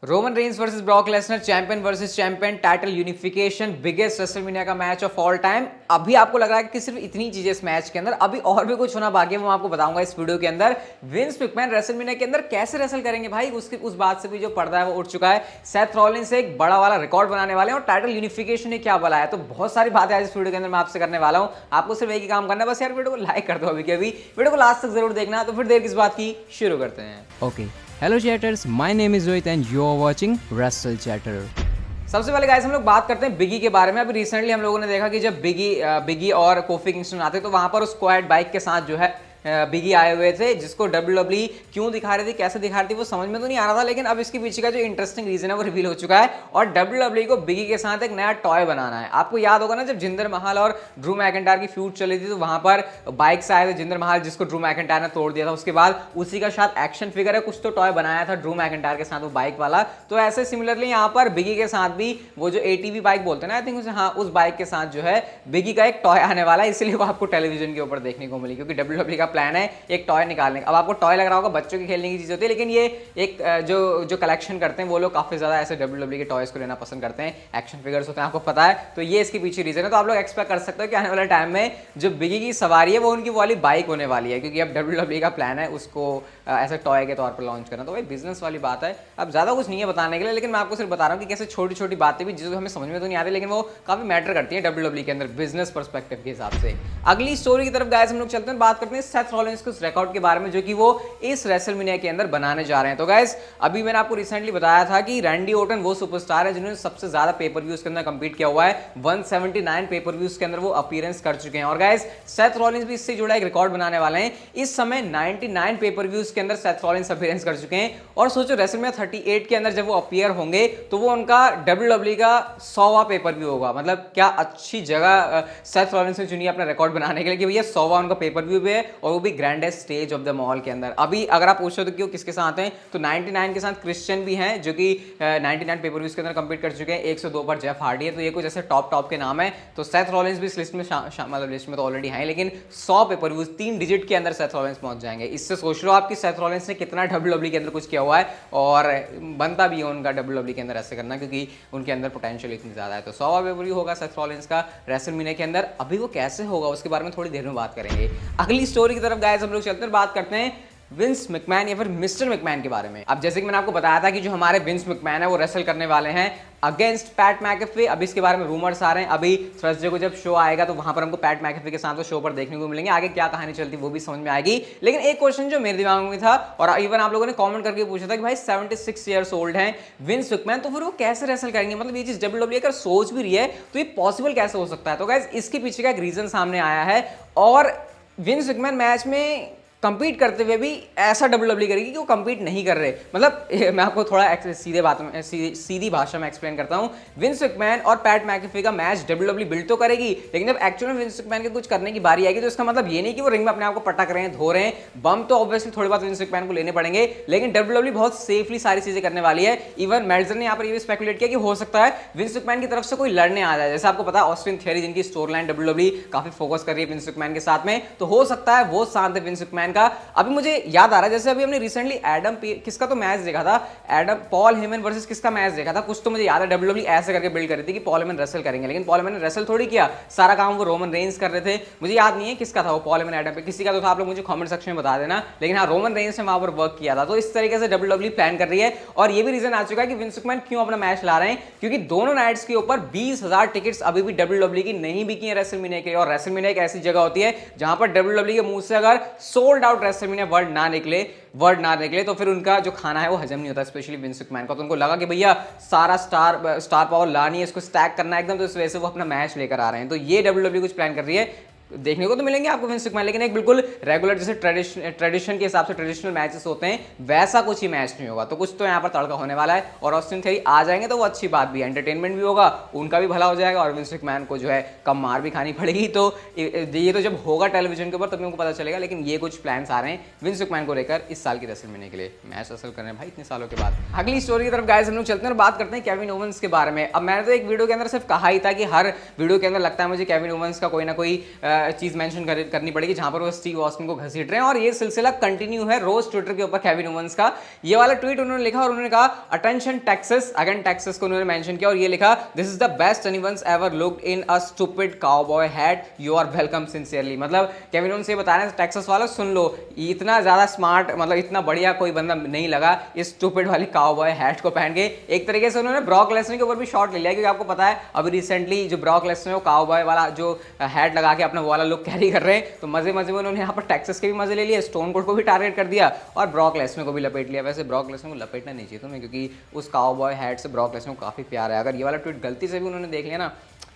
Roman Reigns versus Brock Lesnar, champion versus champion, title unification, biggest WrestleMania का match of all time. अभी आपको लग रहा है कि सिर्फ इतनी चीजें इस मैच के अंदर, अभी और भी कुछ होना बाकी है, वो मैं आपको बताऊंगा इस वीडियो के अंदर। विंस मैकमैन रेसलमेनिया के अंदर कैसे रेसल करेंगे भाई, उसकी उस बात से भी जो पर्दा है वो उठ चुका है। सेथ रॉलिंस से एक बड़ा वाला रिकॉर्ड बनाने वाले हैं और टाइटल यूनिफिकेशन ने क्या बोला है, तो बहुत सारी बातें आज इस वीडियो के अंदर मैं आपसे करने वाला हूं। आपको सिर्फ एक ही काम करना है, बस यार वीडियो को लाइक कर दो अभी के अभी, वीडियो को लास्ट तक जरूर देखना। तो फिर देर किस बात की, शुरू करते हैं। Okay. Hello chatters, my name is Rohit and you are watching Wrestle Chatter. सबसे पहले गाइस हम लोग बात करते हैं बिगी के बारे में। अभी रिसेंटली हम लोगों ने देखा कि जब बिगी और कोफी किंगस्टन आते तो वहां पर उस क्वाड बाइक के साथ जो है बिगी आए हुए थे, जिसको WWE क्यों दिखा रही थी, कैसे दिखा रही थी, वो समझ में तो नहीं आ रहा था। लेकिन अब इसके पीछे का जो इंटरेस्टिंग रीजन है वो रिवील हो चुका है और WWE को बिगी के साथ एक नया टॉय बनाना है। आपको याद होगा ना, जब जिंदर महल और ड्रू मैकिंटायर की फ्यूड चली थी तो वहां पर बाइक से आए थे जिंदर महल, जिसको ड्रू मैकिंटायर ने तोड़ दिया था। उसके बाद उसी का शायद एक्शन फिगर है, कुछ तो टॉय बनाया था ड्रू मैकिंटायर के साथ वो बाइक वाला। तो ऐसे सिमिलरली यहाँ पर बिगी के साथ भी वो जो ATV बाइक बोलते हैं ना, आई थिंक उसे, हाँ, उस बाइक के साथ जो है बिगी का एक टॉय आने वाला है, इसलिए वो आपको टेलीविजन के ऊपर देखने को मिली, क्योंकि WWE का प्लान है एक टॉय निकालने। अब आपको टॉय लग रहा होगा बच्चों की खेलने की चीज होती है, लेकिन ये एक जो कलेक्शन करते हैं वो लोग काफी ज्यादा ऐसे WWE के टॉयज को लेना पसंद करते हैं। एक्शन फिगर्स होते हैं, आपको पता है, तो ये इसके पीछे रीजन है। तो आप लोग एक्सपेक्ट कर सकते हो कि आने वाले टाइम में जो बिगी की सवारी है वो उनकी वाली बाइक होने वाली है, क्योंकि अब WWE का प्लान है उसको ऐसे टॉय के तौर पर लॉन्च करना। तो भाई बिजनेस वाली बात है, अब ज्यादा कुछ नहीं है बताने के लिए, लेकिन मैं आपको सिर्फ बता रहा हूँ कि कैसे छोटी छोटी बातें भी जिसको हमें समझ में तो नहीं आती, लेकिन वो काफी मैटर करती है WWE के अंदर बिजनेस पर्सपेक्टिव के हिसाब से। अगली स्टोरी की तरफ गाइस हम लोग चलते हैं, बात करते हैं सेथ रॉलिंस के उस रिकॉर्ड के बारे में जो कि वो इस रेसलमेनिया के अंदर बनाने जा रहे हैं। तो गाइस अभी मैंने आपको रिसेंटली बताया था कि रैंडी ओर्टन वो सुपरस्टार है जिन्होंने सबसे ज्यादा पेपर व्यूज के अंदर कंपीट किया हुआ है। 179 पेपर व्यूज के अंदर वो अपीयरेंस कर चुके हैं और गाइस सेथ रॉलिंस भी इससे जुड़ा एक रिकॉर्ड बनाने वाले हैं। इस समय 99 पेपर व्यूज के अंदर सेथ रॉलिंस अपीयरेंस कर चुके हैं और सोचो रेसलमेनिया 38 के अंदर जब वो अपीयर होंगे तो वो उनका WWE का 100वां पेपर व्यू होगा। मतलब क्या अच्छी जगह सेथ रॉलिंस ने चुनी अपना रिकॉर्ड बनाने के लिए कि भैया 100वां उनका पेपर व्यू भी है और वो भी grandest stage of the mall के अंदर। अभी अगर आप पूछो तो क्यों किसके साथ हैं, तो 99 के साथ क्रिश्चियन भी हैं जो कि 99 पेपर व्यूज के अंदर कंप्लीट कर चुके हैं। 102 पर जेफ हार्डी है। तो ये कुछ ऐसे टॉप के नाम है। तो सेथ रॉलिंस भी इस लिस्ट में मतलब लिस्ट में तो ऑलरेडी हैं, लेकिन 100 पेपर व्यूज 3 डिजिट के अंदर सेथ रॉलिंस पहुंच जाएंगे। इससे सोच लो आपकी सेथ रॉलिंस ने कितना WWE के अंदर कुछ किया हुआ है और बनता भी है उनका WWE के अंदर ऐसे करना, क्योंकि उनके अंदर पोटेंशियल इतनी ज्यादा है। तो 100वां पेपर व्यू होगा सेथ रॉलिंस का रेसलमेनिया के अंदर। अभी वो कैसे होगा उसके बारे में थोड़ी देर में बात करेंगे। अगली स्टोरी की तरफ गाइस हम लोग चलते हैं, बात करते हैं विंस मैकमैन या फिर मिस्टर मैकमैन के बारे में। अब जैसे कि मैंने आपको बताया था कि जो हमारे विंस मैकमैन है वो रेसल करने वाले हैं अगेंस्ट पैट मैकेफे। अब इसके बारे में रूमर्स आ रहे हैं। अभी थर्सडे को जब शो आएगा तो वहां पर हमको पैट मैकेफे के साथ तो शो पर देखने को मिलेंगे। आगे क्या कहानी चलती वो भी समझ में आएगी। लेकिन एक क्वेश्चन जो मेरे दिमाग में था और इवन आप लोगों ने कमेंट करके पूछा था कि भाई 76 ईयर्स ओल्ड हैं विंस मैकमैन, तो फिर वो कैसे रेसल करेंगे? मतलब ये चीज WWE अगर सोच भी रही है तो ये पॉसिबल कैसे हो सकता है? तो गाइस इसके पीछे का एक रीजन सामने आया है और विंस मैकमैन मैच में कंपीट करते हुए भी ऐसा WWE करेगी कि वो कंपीट नहीं कर रहे। मतलब मैं आपको थोड़ा सीधी भाषा में एक्सप्लेन करता हूं। विंस मैकमैन और पैट मैकेफे का मैच WWE बिल्ड तो करेगी, लेकिन जब एक्चुअल में विंस मैकमैन के कुछ करने की बारी आएगी तो इसका मतलब ये नहीं कि वो रिंग में अपने आप को पटक रहे हैं, धो रहे हैं। बम तो ऑब्वियसली थोड़ी बात विंस मैकमैन को लेने पड़ेंगे, लेकिन WWE बहुत सेफली सारी चीजें करने वाली है। इवन मेल्जर ने यहाँ पर ये भी स्पेकुलेट किया कि हो सकता है विंस मैकमैन की तरफ से कोई लड़ने आ जाए। जैसे आपको पता है ऑस्टिन थियरी जिनकी स्टोरी लाइन WWE काफी फोकस कर रही है विंस मैकमैन के साथ में, तो हो सकता है वो साथ है विंस मैकमैन का। अभी मुझे याद आ रहा है जैसे अभी हमने रिसेंटली किसका तो मैच देखा था, पॉल हेमन वर्सेस किसका मैच देखा था, कुछ तो मुझे याद है WWE ऐसे करके बिल्ड कर रही थी कि पॉल हेमन रेसल करेंगे, लेकिन पॉल हेमन ने रेसल थोड़ी किया, सारा काम वो रोमन रेंस कर रहे थे। मुझे याद नहीं है किसका था वो पॉल हेमन एडम पे, किसी का तो था, आप लोग मुझे कमेंट सेक्शन में बता देना, लेकिन हाँ रोमन रेंस ने वहां पर वर्क किया था। तो इस तरीके से WWE प्लान कर रही है और ये भी रीजन आ चुका है कि विंस मैकमैन क्यों अपना मैच ला रहे हैं, क्योंकि दोनों नाइट्स के ऊपर 20,000 टिकट्स अभी भी WWE की नहीं बिकी है रेसलमेनिया के। और रेसलमेनिया एक ऐसी जगह होती है जहां पर WWE के मुंह से अगर सोल्ड आउट रेसलमेनिया वर्ड ना निकले तो फिर उनका जो खाना है वो हजम नहीं होता, स्पेशली विंस मैकमैन का। तो उनको लगा कि भैया सारा स्टार पावर लानी है, इसको स्टैक करना है एकदम, तो इस वजह से वो अपना मैच लेकर आ रहे हैं। तो ये WWE कुछ प्लान कर रही है। देखने को तो मिलेंगे आपको विंस मैकमैन, लेकिन एक बिल्कुल रेगुलर जैसे ट्रेडिशन के हिसाब से ट्रेडिशनल मैचेस होते हैं वैसा कुछ ही मैच नहीं होगा। तो कुछ तो यहाँ पर तड़का होने वाला है और ऑस्टिन थियरी आ जाएंगे तो वो अच्छी बात भी है, एंटरटेनमेंट भी होगा, उनका भी भला हो जाएगा और विंस मैकमैन को जो है कम मार भी खानी पड़ेगी। तो ये तो जब होगा टेलीविजन के ऊपर तभी उनको पता चलेगा, लेकिन ये कुछ प्लान्स आ रहे हैं विंस मैकमैन को लेकर इस साल की रेसलमेनिया के लिए। मैच रेसल कर रहे हैं भाई इतने सालों के बाद। अगली स्टोरी की तरफ गाइस हम लोग चलते हैं और बात करते हैं केविन ओवेंस के बारे में। अब मैंने तो एक वीडियो के अंदर सिर्फ कहा ही था कि हर वीडियो के अंदर लगता है मुझे केविन ओवेंस का कोई ना कोई चीज मेंशन करनी पड़ेगी जहां पर वो स्टीव ऑस्टिन को घसीट रहे हैं, और ये सिलसिला कंटिन्यू है रोज ट्विटर के ऊपर केविन ओवेंस का। ये वाला ट्वीट उन्होंने लिखा और उन्होंने कहा अटेंशन टेक्सास, अगेन टेक्सास को उन्होंने मेंशन किया और ये लिखा this is the best anyone's ever looked in a stupid cowboy hat, you are welcome sincerely. मतलब केविन ओवेंस ये बता रहे हैं टेक्सास वालों सुन लो, इतना ज्यादा स्मार्ट मतलब इतना बढ़िया कोई बंदा नहीं लगा इस स्टूपिड वाली काउबॉय हैट को पहन के। एक तरीके से उन्होंने ब्रॉक लेसनर के ऊपर भी शॉट ले लिया, क्योंकि आपको पता है अभी रिसेंटली जो ब्रॉक लेसनर वो काउबॉय वाला जो हैट लगा के अपना वाला लुक कैरी कर रहे हैं, तो मजे मजे में उन्होंने यहाँ पर टेक्सास के भी मजे ले लिए, स्टोन कोल्ड को भी टारगेट कर दिया और ब्रॉक लेसनर को भी लपेट लिया। वैसे ब्रॉक लेसनर को लपेटना नहीं चाहिए तुम्हें, क्योंकि उस काउबॉय हैट से ब्रॉक लेसनर को काफी प्यार है। अगर ये वाला ट्वीट गलती से भी उन्होंने देख लिया ना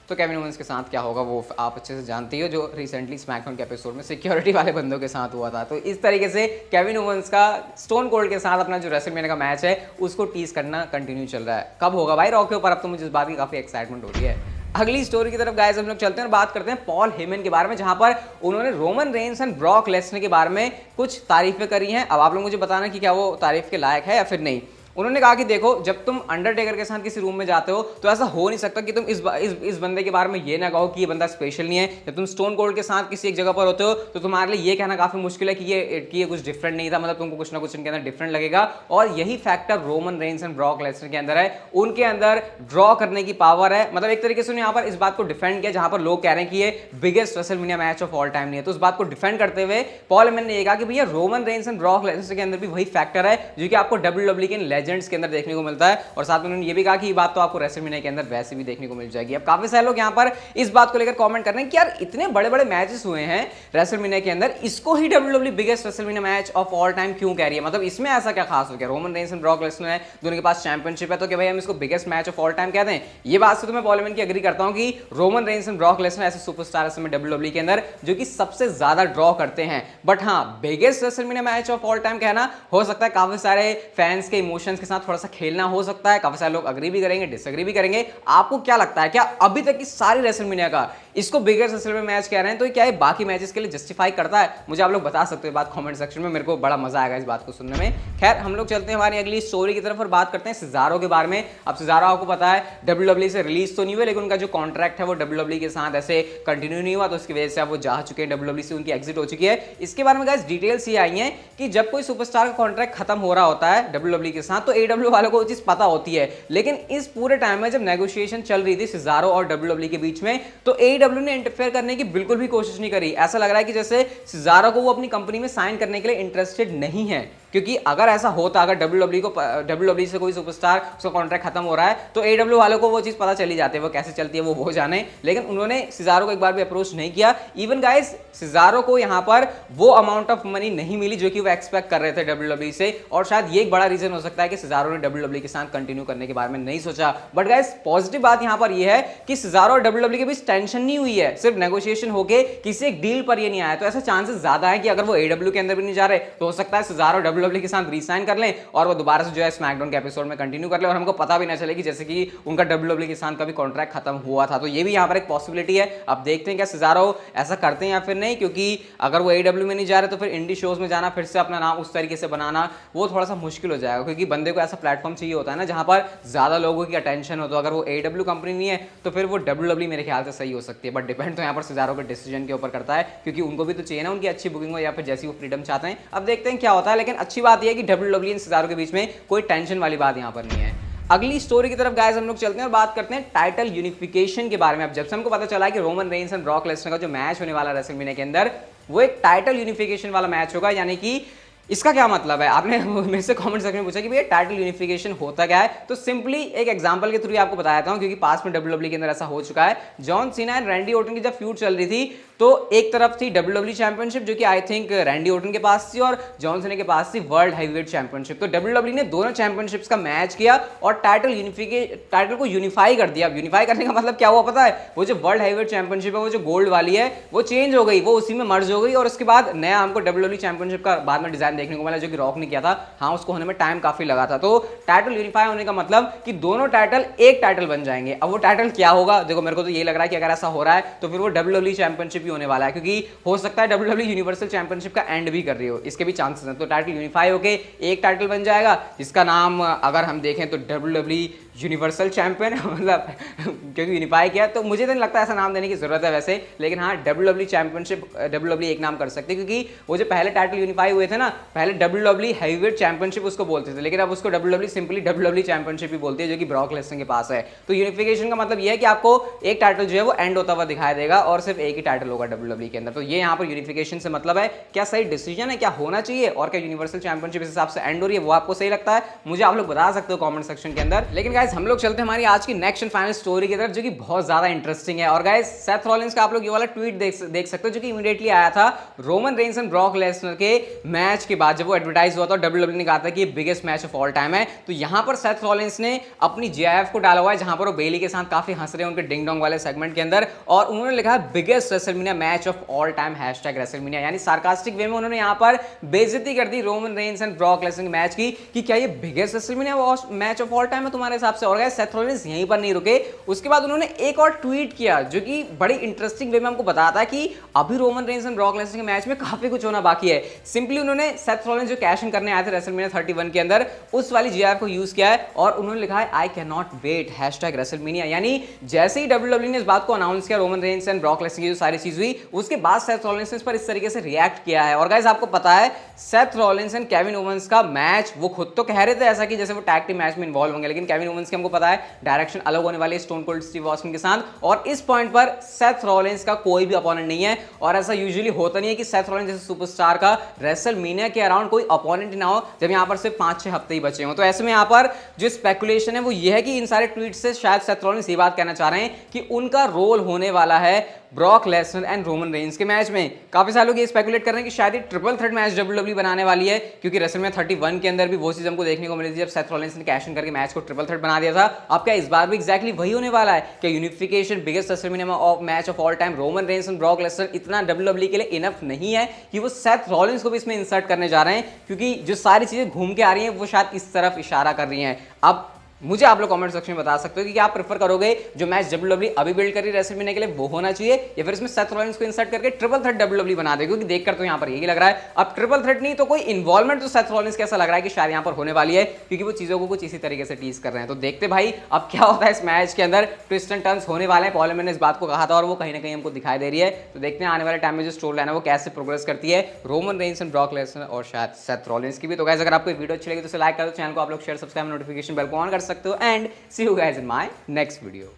तो केविन ओवेंस के साथ क्या होगा वो आप अच्छे से जानती हो, जो रिसेंटली स्मैकडाउन के एपिसोड में सिक्योरिटी वाले बंदों के साथ हुआ था। तो इस तरीके से केविन ओवेंस का स्टोन कोल्ड के साथ अपना जो रेसलमेनिया का मैच है उसको टीज करना कंटिन्यू चल रहा है। कब होगा भाई रॉ के ऊपर, अब तो मुझे इस बात की काफी एक्साइटमेंट हो रही है। अगली स्टोरी की तरफ गाइस हम लोग चलते हैं और बात करते हैं पॉल हेमन के बारे में, जहां पर उन्होंने Roman Reigns and Brock Lesnar के बारे में कुछ तारीफें करी हैं। अब आप लोग मुझे बताना कि क्या वो तारीफ के लायक है या फिर नहीं। उन्होंने कहा कि देखो जब तुम अंडरटेकर के साथ किसी रूम में जाते हो तो ऐसा हो नहीं सकता कि तुम इस बंदे के बारे में ये ना कहो कि ये बंदा स्पेशल नहीं है। जब तुम स्टोन कोल्ड के साथ किसी एक जगह पर होते हो तो तुम्हारे लिए ये कहना काफी मुश्किल है कि ये कुछ डिफरेंट नहीं था, मतलब तुमको कुछ ना कुछ इनके अंदर डिफरेंट लगेगा। और यही factor Roman Reigns and Brock Lesnar के अंदर है, उनके अंदर ड्रॉ करने की पावर है। मतलब एक तरीके से उन्होंने यहाँ पर इस बात को डिफेंड किया जहां पर लोग कह रहे हैं कि ये biggest WrestleMania match of all time नहीं है, तो उस बात को डिफेंड करते हुए पॉल हेमन ने कहा कि भैया Roman Reigns and Brock Lesnar के अंदर भी वही फैक्टर है जो कि आपको WWE के लेजेंड्स के अंदर देखने को मिलता है। और साथ में उन्होंने ये भी कहा कि ये बात तो आपको रेसलमेनिया के अंदर वैसे भी देखने को मिल जाएगी। अब काफी सारे लोग यहाँ पर इस बात को लेकर कमेंट कर रहे हैं कि यार इतने बड़े बड़े मैचेस हुए हैं रेसलमेनिया के अंदर, इसको ही WWE biggest WrestleMania match of all time क्यों कह रही है, मतलब इसमें ऐसा क्या खास हो गया। Roman Reigns and Brock Lesnar है, दोनों के पास चैंपियनशिप है, तो क्या भाई हम इसको biggest match of all time कहते हैं। ये बात से तो मैं पॉल हेमन की एग्री करता हूं कि Roman Reigns and Brock Lesnar ऐसे सुपरस्टार हैं WWE के अंदर जो कि सबसे ज्यादा ड्रॉ करते हैं। बट हाँ, biggest WrestleMania match of all time कहना हो सकता है काफी सारे फैंस के इमोशंस के साथ थोड़ा सा खेलना हो सकता है, काफी सारे लोग अग्री भी करेंगे डिसएग्री भी करेंगे। आपको क्या लगता है, क्या अभी तक की सारी रेसलमेनिया का इसको बिगेस्ट रेसलमेनिया मैच कह रहे हैं तो क्या ये बाकी मैचेस के लिए जस्टिफाई करता है? मुझे आप लोग बता सकते हो बात कमेंट सेक्शन में, मेरे को बड़ा मजा आएगा इस बात को सुनने में। खैर हम लोग चलते हैं हमारी अगली स्टोरी की तरफ और बात करते हैं सिजारो के बारे में। अब सिजारो आपको पता है WWE से रिलीज तो नहीं हुए, लेकिन उनका जो कॉन्ट्रैक्ट है वो WWE के साथ ऐसे कंटिन्यू नहीं हुआ, तो उसकी वजह से अब वो जा चुके हैं, WWE से उनकी एग्जिट हो चुकी है। इसके बारे में गाइस डिटेल्स ये आई हैं कि जब कोई सुपरस्टार का कॉन्ट्रैक्ट खत्म हो रहा होता है WWE के साथ तो AEW वालों को वो चीज पता होती है, लेकिन इस पूरे टाइम में जब नेगोशिएशन चल रही थी सिजारो और WWE के बीच में तो AEW ने इंटरफेयर करने की बिल्कुल भी कोशिश नहीं करी। ऐसा लग रहा है कि जैसे सिजारो को वो अपनी कंपनी में साइन करने के लिए इंटरेस्टेड नहीं है, क्योंकि अगर ऐसा होता, अगर WWE से कोई सुपरस्टार उसका कॉन्ट्रैक्ट खत्म हो रहा है तो AEW वालों को वो चीज पता चली जाती है, वो कैसे चलती है वो जाने, लेकिन उन्होंने सिजारो को एक बार भी अप्रोच नहीं किया। इवन गाइस सिजारो को यहाँ पर वो अमाउंट ऑफ मनी नहीं मिली जो कि वो एक्सपेक्ट कर रहे थे WWE से, और शायद ये एक बड़ा रीजन हो सकता है कि सिजारो ने WWE के साथ कंटिन्यू करने के बारे में नहीं सोचा। बट गाइस पॉजिटिव बात यहाँ पर ये है कि सिजारो और WWE के बीच टेंशन नहीं हुई है, सिर्फ नेगोशिएशन होके किसी एक डील पर ये नहीं आया, तो ऐसा चांसेस ज्यादा है कि अगर वो AEW के अंदर भी नहीं जा रहे तो हो सकता है सिजारो WWE के साथ रीसाइन कर लें और वो दोबारा से जो है स्मैकडाउन के एपिसोड में कंटिन्यू कर ले और हमको पता भी ना चले कि जैसे कि उनका WWE के साथ कभी कॉन्ट्रैक्ट खत्म हुआ था। तो ये भी यहाँ पर एक पॉसिबिलिटी है। अब देखते हैं क्या सिजारो ऐसा करते हैं या फिर नहीं, क्योंकि अगर वो AEW में नहीं जा रहे तो फिर इंडी शोज में जाना, फिर से अपना नाम उस तरीके से बनाना वो थोड़ा सा मुश्किल हो जाएगा, क्योंकि बंदे को ऐसा प्लेटफॉर्म चाहिए होता है ना जहां पर ज्यादा लोगों की अटेंशन हो। तो अगर वो AEW कंपनी नहीं है तो फिर वो WWE मेरे ख्याल से सही हो सकती है, बट डिपेंड तो यहाँ पर सिजारो के डिसीजन के ऊपर करता है, क्योंकि उनको भी तो चाहिए ना उनकी अच्छी बुकिंग हो या फिर जैसी वो फ्रीडम चाहते हैं। अब देखते हैं क्या होता है, लेकिन अच्छी बात यह है कि WWE और सिजारो के बीच में कोई टेंशन वाली बात यहाँ पर नहीं है। अगली स्टोरी की तरफ गाइस हम लोग चलते हैं और बात करते हैं टाइटल यूनिफिकेशन के बारे में। अब जब से हमको पता चला कि Roman Reigns and Brock Lesnar का जो मैच होने वाला है रेसलमेनिया के अंदर वो एक टाइटल यूनिफिकेशन वाला मैच होगा, यानी कि इसका क्या मतलब है? आपने मेरे से कमेंट सेक्शन में पूछा कि भैया टाइटल यूनिफिकेशन होता क्या है, तो सिंपली एक एग्जांपल के थ्रू आपको बताया था, क्योंकि पास में WWE के अंदर ऐसा हो चुका है। John Cena and Randy Orton की जब फ्यूड चल रही थी तो एक तरफ थी WWE चैंपियनशिप जो कि आई थिंक रैंडी ऑर्टन के पास थी और जॉन सीना के पास थी वर्ल्ड हैवीवेट चैंपियनशिप। तो WWE ने दोनों चैंपियनशिप्स का मैच किया और टाइटल को यूनिफाई कर दिया। अब यूनिफाई करने का मतलब क्या हुआ पता है? वो जो वर्ल्ड हैवीवेट चैंपियनशिप है वो जो गोल्ड वाली है वो चेंज हो गई, वो उसी में मर्ज हो गई और उसके बाद नया हमको WWE चैंपियनशिप का बाद में डिजाइन देखने को मिला जो कि रॉक ने किया था। हाँ, उसको होने में टाइम काफी लगा था। तो टाइटल यूनिफाई होने का मतलब कि दोनों टाइटल एक टाइटल बन जाएंगे। अब वो टाइटल क्या होगा? देखो मेरे को तो ये लग रहा है कि अगर ऐसा हो रहा है तो फिर वो WWE चैंपियनशिप ही होने वाला है, क्योंकि हो सकता है WWE यूनिवर्सल चैंपियनशिप का एंड भी कर रही हो, इसके भी चांसेस हैं। तो टाइटल यूनिफाई होके एक टाइटल बन जाएगा, जिसका नाम अगर हम देखें तो WWE यूनिवर्सल चैंपियन मतलब क्योंकि यूनिफाई किया, तो मुझे तो नहीं लगता ऐसा नाम देने की जरूरत है वैसे, लेकिन हाँ WWE चैंपियनशिप WWE एक नाम कर सकते हैं, क्योंकि वो जो पहले टाइटल यूनिफाई हुए थे ना, पहले WWE हैवीवेट चैंपियनशिप उसको बोलते थे, लेकिन अब उसको WWE सिंपली WWE चैंपियनशिप ही बोलती है, जो कि ब्रॉक लेसनर के पास है। तो यूनिफिकेशन का मतलब ये है कि आपको एक टाइटल जो है वो एंड होता हुआ दिखाई देगा और सिर्फ एक ही टाइटल होगा WWE के अंदर। तो ये यहाँ पर यूनिफिकेशन से मतलब है, क्या सही डिसीजन है, क्या होना चाहिए, और क्या यूनिवर्सल चैंपियनशिप इस हिसाब से एंड हो रही है, वो आपको सही लगता है, मुझे आप लोग बता सकते हो कमेंट सेक्शन के अंदर। लेकिन गाइस हम लोग चलते हैं हमारी आज की नेक्स्ट एंड फाइनल स्टोरी की तरफ, जो कि बहुत ज्यादा इंटरेस्टिंग है। और गाइस सेथ रॉलिंस का आप लोग ये वाला ट्वीट देख सकते हो, जो कि इमीडिएटली आया था Roman Reigns and Brock Lesnar के मैच के बाद, जब वो एडवर्टाइज हुआ था, WWE ने कहा था कि ये biggest match of all time है। तो यहां पर सेथ रॉलिंस ने अपनी GIF को डाला हुआ है, जहां पर वो बेली के साथ काफी हंस रहे हैं उनके डिंग डोंग वाले सेगमेंट के अंदर, और उन्होंने लिखा है biggest WrestleMania match of all time #WrestleMania, यानी सार्कास्टिक वे में उन्होंने यहां पर बेइज्जती कर दी Roman Reigns and Brock Lesnar match की, कि क्या ये biggest WrestleMania match of all time है तुम्हारे हिसाब से। और गाइस सेथ रॉलिंस यहीं पर नहीं रुके, उसके बाद उन्होंने एक और ट्वीट किया, जो कि बड़ी इंटरेस्टिंग वे में हमको बताता है कि अभी Roman Reigns and Brock Lesnar के मैच में काफी कुछ होना बाकी है। सिंपली उन्होंने सेथ रॉलिंस जो कैश इन करने आए थे रेसलमेनिया 31 के अंदर, उस वाली GIF को यूज किया है और उन्होंने लिखा है I can not wait #WrestleMania, यानी जैसे ही WWE ने इस बात को अनाउंस किया Roman Reigns and Brock Lesnar की जो सारी चीज हुई, उसके बाद सेथ रॉलिंस ने इस पर इस तरीके से रिएक्ट किया है। और गाइस आपको पता है Seth Rollins and Kevin Owens का मैच, वो खुद तो कह रहे थे ऐसा कि जैसे वो टैग टीम मैच में इन्वॉल्व होंगे, लेकिन केविन ओवेंस की हमको पता है डायरेक्शन अलग होने वाली है स्टोन कोल्ड स्टीव ऑस्टिन के साथ, और इस पॉइंट पर सेथ रॉलिंस का कोई भी अपोनेंट नहीं है। और ऐसा यूजुअली होता नहीं है कि सेथ रॉलिंस जैसे सुपरस्टार का रेसलमेनिया के अराउंड कोई अपोनेंट ही ना हो, जब यहाँ पर सिर्फ 5-6 हफ्ते ही बचे हों। तो ऐसे में यहाँ पर जो स्पेकुलेशन है वो ये है कि इन सारे ट्वीट से शायद सेथ रॉलिंस ये बात कहना चाह रहे हैं कि उनका रोल होने वाला है Brock Lesnar and Roman Reigns के मैच में। काफी सारे लोग ये स्पेकुलेट कर रहे हैं कि शायद ये ट्रिपल थ्रेट मैच WWE बनाने वाली है, क्योंकि रेसलमेनिया 31 के अंदर भी वो चीज हमको देखने को मिली थी जब सेथ रॉलिंस ने कैश इन करके मैच को ट्रिपल थ्रेट बना दिया था। अब क्या इस बार भी एग्जैक्टली वही होने वाला है? क्या unification biggest WrestleMania match of all time Roman Reigns and Brock Lesnar इतना WWE के लिए इनफ नहीं है कि वो सेथ रॉलिंस को भी इसमें इंसर्ट करने जा रहे हैं, क्योंकि जो सारी चीजें घूम के आ रही हैं वो शायद इस तरफ इशारा कर रही हैं। अब मुझे आप लोग कमेंट सेक्शन में बता सकते हो कि क्या आप प्रेफर करोगे जो मैच WWE अभी बिल्ड कर रही है रेसलमेनिया के लिए वो होना चाहिए, या फिर इसमें सेथ रॉलिंस को इंसर्ट करके ट्रिपल थ्रेट WWE बना दे, क्योंकि देखकर तो यहाँ पर यही लग रहा है अब ट्रिपल थ्रेट नहीं तो कोई इन्वॉल्वमेंट तो सेथ रॉलिंस कैसा लग रहा है कि शायद यहाँ पर होने वाली है, क्योंकि वो चीजों को कुछ इसी तरीके से टीज कर रहे हैं। तो देखते भाई अब क्या होता है इस मैच के अंदर, ट्विस्ट एंड टर्न्स होने वाले हैं। पॉल हeyman ने इस बात को कहा था और वो कहीं ना कहीं हमको दिखाई दे रही है। तो देखते हैं आने वाले टाइम में जो स्टोरी लाइन है वो कैसे प्रोग्रेस करती है Roman Reigns and Brock Lesnar और शायद सेथ रॉलिंस की भी। तो गाइस अगर आपको वीडियो अच्छी लगी तो लाइक कर दो, चैनल को आप लोग शेयर सब्सक्राइब नोटिफिकेशन बेल को ऑन कर सकते हो, and see you guys in my next video.